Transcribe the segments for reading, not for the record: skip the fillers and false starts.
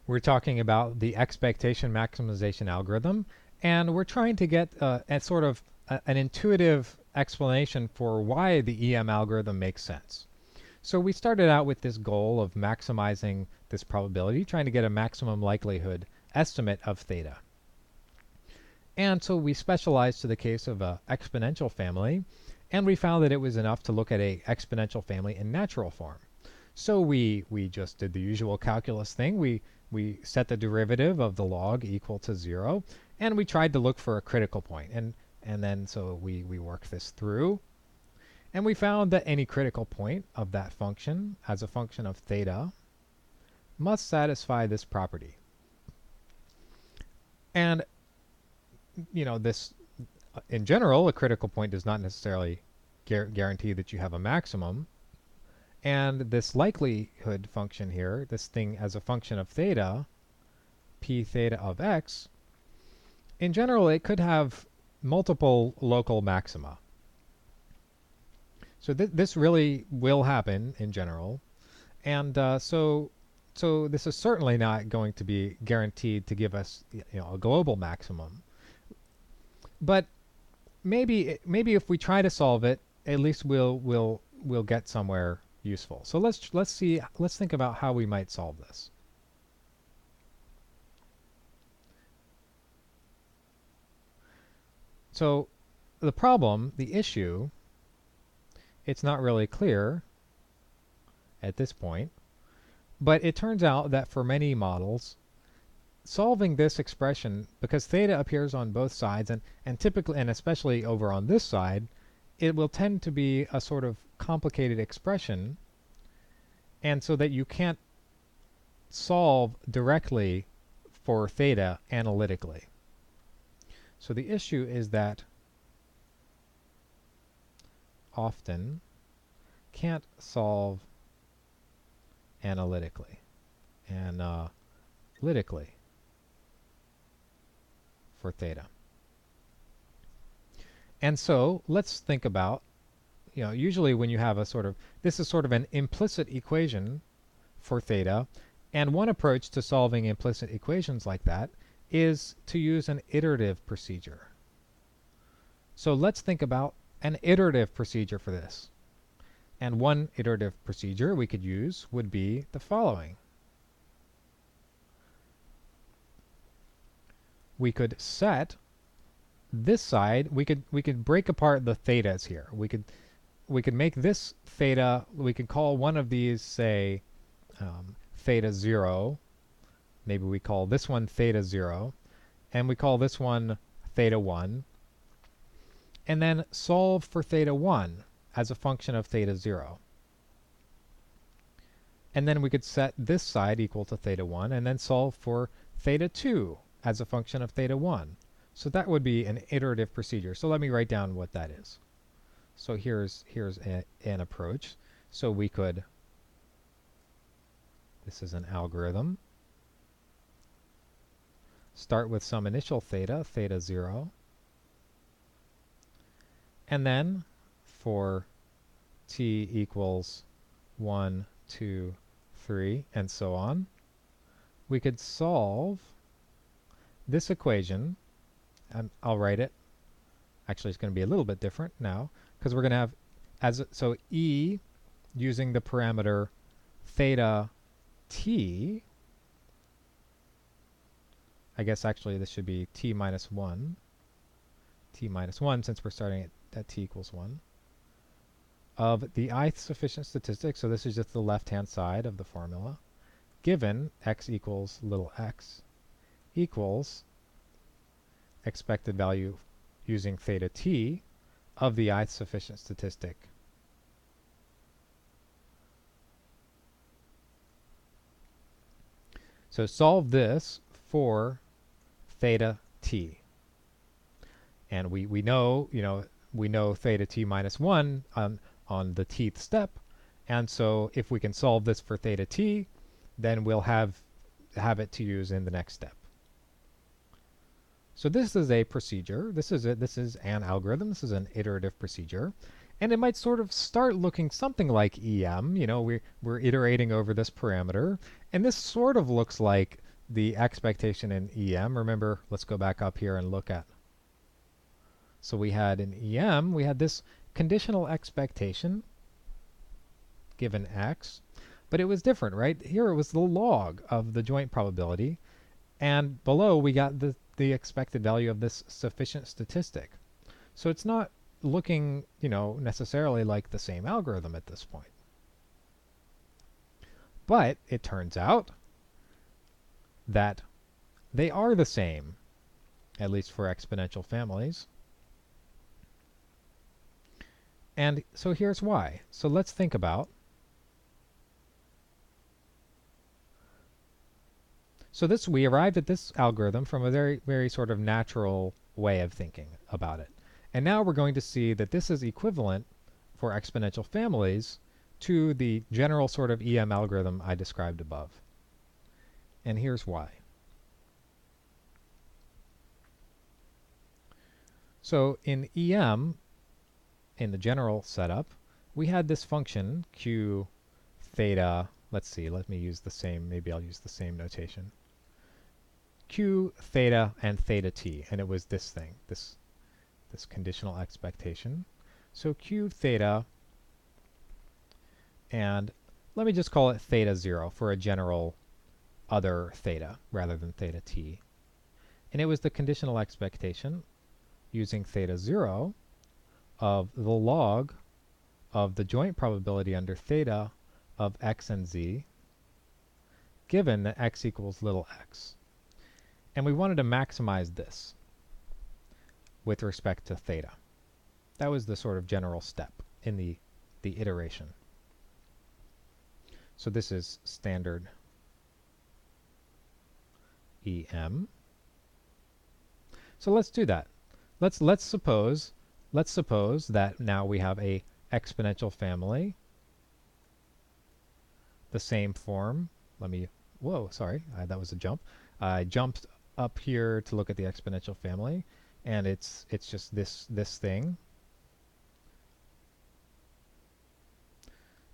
We're talking about the expectation maximization algorithm, and we're trying to get a sort of an intuitive explanation for why the EM algorithm makes sense. So we started out with this goal of maximizing this probability, trying to get a maximum likelihood estimate of theta. And so we specialized to the case of an exponential family, and we found that it was enough to look at a exponential family in natural form. So we just did the usual calculus thing. We set the derivative of the log equal to 0, and we tried to look for a critical point. And then so we worked this through, and we found that any critical point of that function as a function of theta must satisfy this property. And this in general, a critical point does not necessarily guarantee that you have a maximum. And this likelihood function here, this thing as a function of theta, p theta of x, in general, it could have multiple local maxima. So this really will happen in general. And so this is certainly not going to be guaranteed to give us a global maximum. But maybe if we try to solve it, at least we'll get somewhere useful. So let's think about how we might solve this. So the problem, the issue, it's not really clear at this point, but it turns out that for many models, solving this expression, because theta appears on both sides, and typically, and especially over on this side, it will tend to be a sort of complicated expression, and so that you can't solve directly for theta analytically. So the issue is that often can't solve analytically for theta. And so let's think about, usually when you have a sort of, this is sort of an implicit equation for theta, and one approach to solving implicit equations like that is to use an iterative procedure. So let's think about an iterative procedure for this. And one iterative procedure we could use would be the following. We could set this side, we could break apart the thetas here. We could make this theta, we could call one of these, say, theta 0. Maybe we call this one theta 0, and we call this one theta 1, and then solve for theta 1 as a function of theta 0. And then we could set this side equal to theta 1, and then solve for theta 2 as a function of theta 1. So that would be an iterative procedure. So let me write down what that is. So here's an approach. So we could, this is an algorithm, start with some initial theta, theta 0, and then for t equals 1, 2, 3, and so on, we could solve this equation, and I'll write it. Actually, it's going to be a little bit different now, because we're going to have, so E, using the parameter theta t, I guess actually this should be t minus 1, since we're starting at t equals 1, of the ith sufficient statistic, so this is just the left-hand side of the formula, given x equals little x, equals expected value using theta t of the ith sufficient statistic. So solve this for theta t. And we know, we know theta t minus 1 on the tth step. And so if we can solve this for theta t, then we'll have it to use in the next step. So this is a procedure. This is an algorithm. This is an iterative procedure. And it might sort of start looking something like EM. We're iterating over this parameter. And this sort of looks like the expectation in EM. Remember, let's go back up here and look at. So we had in EM, we had this conditional expectation given x, but it was different, right? Here it was the log of the joint probability, and below we got the expected value of this sufficient statistic. So it's not looking, necessarily like the same algorithm at this point. But it turns out that they are the same, at least for exponential families. And so here's why. So let's think about. So we arrived at this algorithm from a very, very sort of natural way of thinking about it. And now we're going to see that this is equivalent for exponential families to the general sort of EM algorithm I described above. And here's why. So in EM, in the general setup, we had this function q theta. Let's see, let me use the same, maybe I'll use the same notation. Q theta and theta t, and it was this thing, this conditional expectation. So q theta, and let me just call it theta 0 for a general other theta rather than theta t. And it was the conditional expectation using theta 0 of the log of the joint probability under theta of x and z, given that x equals little x. And we wanted to maximize this with respect to theta. That was the sort of general step in the iteration. So this is standard EM. So let's do that. Let's suppose that now we have a exponential family, the same form. Whoa, sorry, that was a jump. I jumped up here to look at the exponential family, and it's just this thing.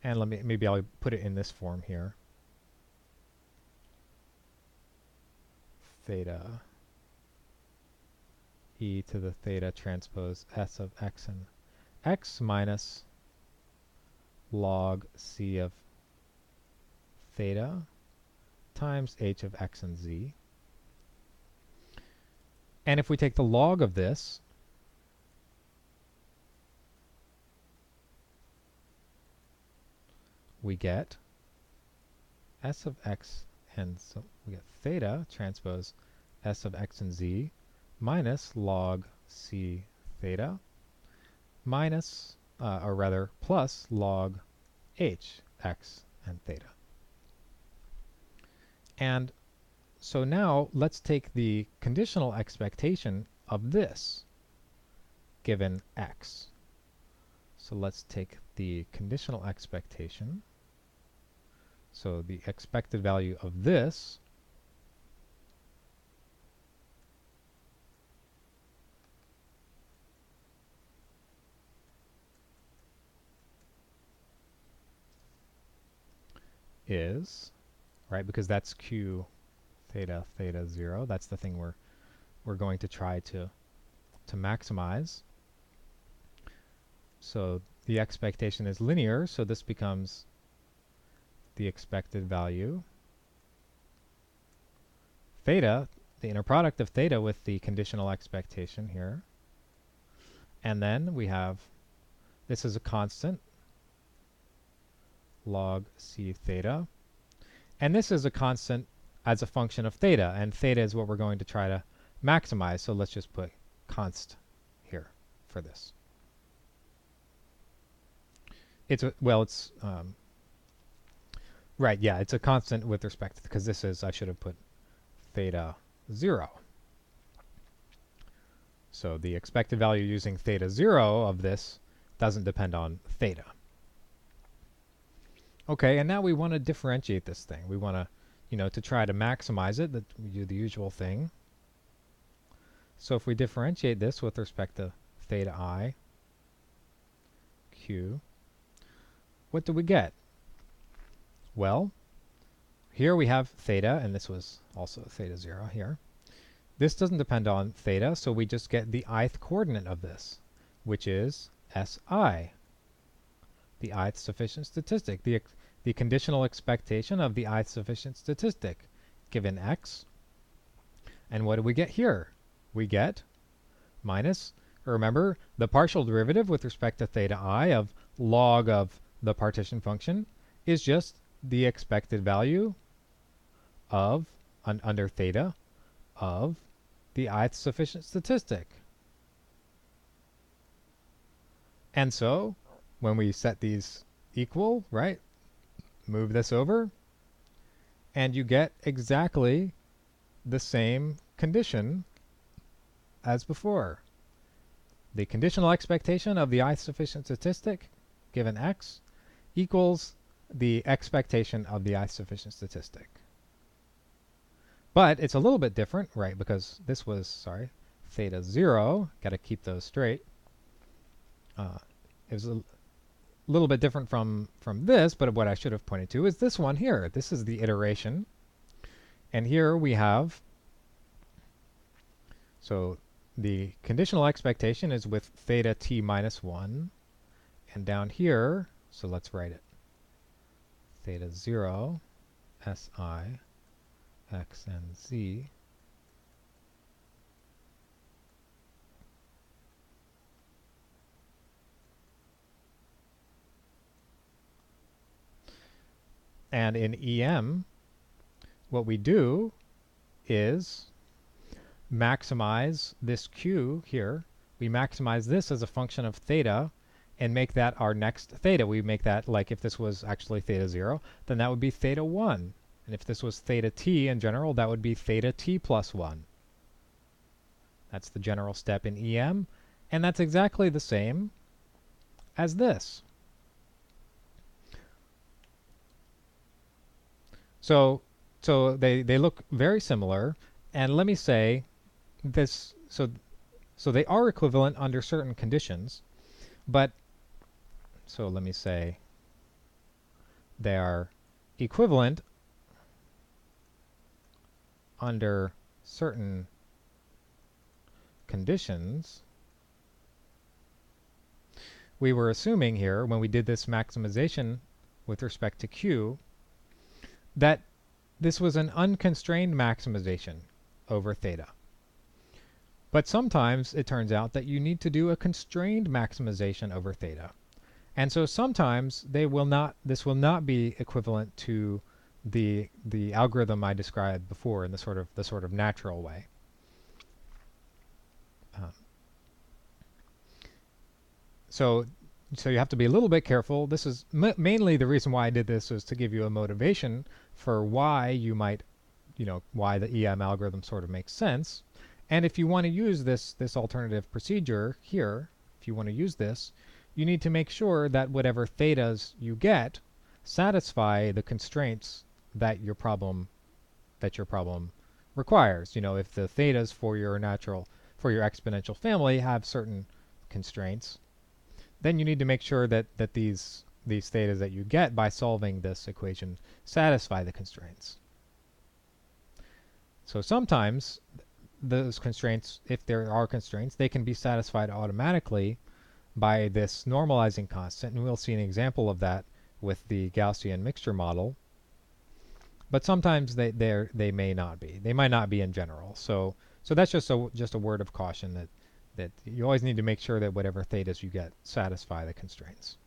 And maybe I'll put it in this form here. Theta e to the theta transpose s of x and x minus log c of theta times h of x and z. And if we take the log of this, we get s of x, and so we get theta transpose s of x and z minus log c theta minus, or rather plus log h x and theta. And so now let's take the conditional expectation of this given x. So let's take the conditional expectation. So the expected value of this is, right, because that's q theta 0. That's the thing we're going to try to maximize. So the expectation is linear, so this becomes the expected value theta, the inner product of theta with the conditional expectation here. And then we have, this is a constant, log c theta. And this is a constant as a function of theta, and theta is what we're going to try to maximize, so let's just put const here for this. It's right, yeah, it's a constant with respect to, because this is, I should have put theta 0. So the expected value using theta 0 of this doesn't depend on theta. Okay, and now we want to differentiate this thing. We want to, to try to maximize it, that we do the usual thing. So if we differentiate this with respect to theta I, q, what do we get? Well, here we have theta, and this was also theta 0 here. This doesn't depend on theta, so we just get the ith coordinate of this, which is SI, the ith sufficient statistic, the conditional expectation of the ith sufficient statistic given x. And what do we get here? We get minus, remember, the partial derivative with respect to theta I of log of the partition function is just the expected value of, under theta, of the ith sufficient statistic. And so, when we set these equal, right, move this over, and you get exactly the same condition as before. The conditional expectation of the ith sufficient statistic given x equals the expectation of the ith sufficient statistic. But it's a little bit different, right, because this was, sorry, theta 0. Got to keep those straight. It was a little bit different from this, but what I should have pointed to is this one here. This is the iteration. And here we have, so the conditional expectation is with theta t minus 1. And down here, so let's write it. Theta 0, SI, X and Z. And in EM, what we do is maximize this Q here. We maximize this as a function of theta and make that our next theta. We make that, like if this was actually theta 0, then that would be theta 1. And if this was theta t in general, that would be theta t plus 1. That's the general step in EM. And that's exactly the same as this. So they look very similar. And let me say this, so they are equivalent under certain conditions. But, so let me say they are equivalent under certain conditions. We were assuming here, when we did this maximization with respect to Q, that this was an unconstrained maximization over theta. But sometimes it turns out that you need to do a constrained maximization over theta. And so sometimes this will not be equivalent to the algorithm I described before in the sort of natural way. So you have to be a little bit careful. This is mainly the reason why I did this, is to give you a motivation for why you might, why the EM algorithm sort of makes sense. And if you want to use this alternative procedure here, if you want to use this, you need to make sure that whatever thetas you get satisfy the constraints that your problem requires. If the thetas for your exponential family have certain constraints, then you need to make sure that these thetas that you get by solving this equation satisfy the constraints. So sometimes those constraints, if there are constraints, they can be satisfied automatically by this normalizing constant, and we'll see an example of that with the Gaussian mixture model. But sometimes they may not be. They might not be in general. So that's just a word of caution that you always need to make sure that whatever thetas you get satisfy the constraints.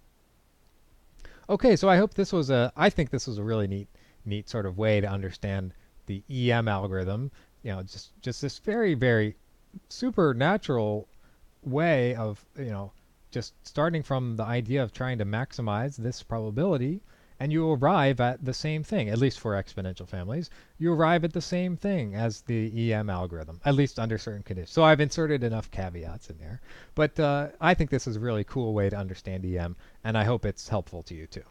Okay, so I hope this was I think this was a really neat sort of way to understand the EM algorithm. Just this very, very supernatural way of, just starting from the idea of trying to maximize this probability, and you arrive at the same thing, at least for exponential families. You arrive at the same thing as the EM algorithm, at least under certain conditions. So I've inserted enough caveats in there. But I think this is a really cool way to understand EM, and I hope it's helpful to you too.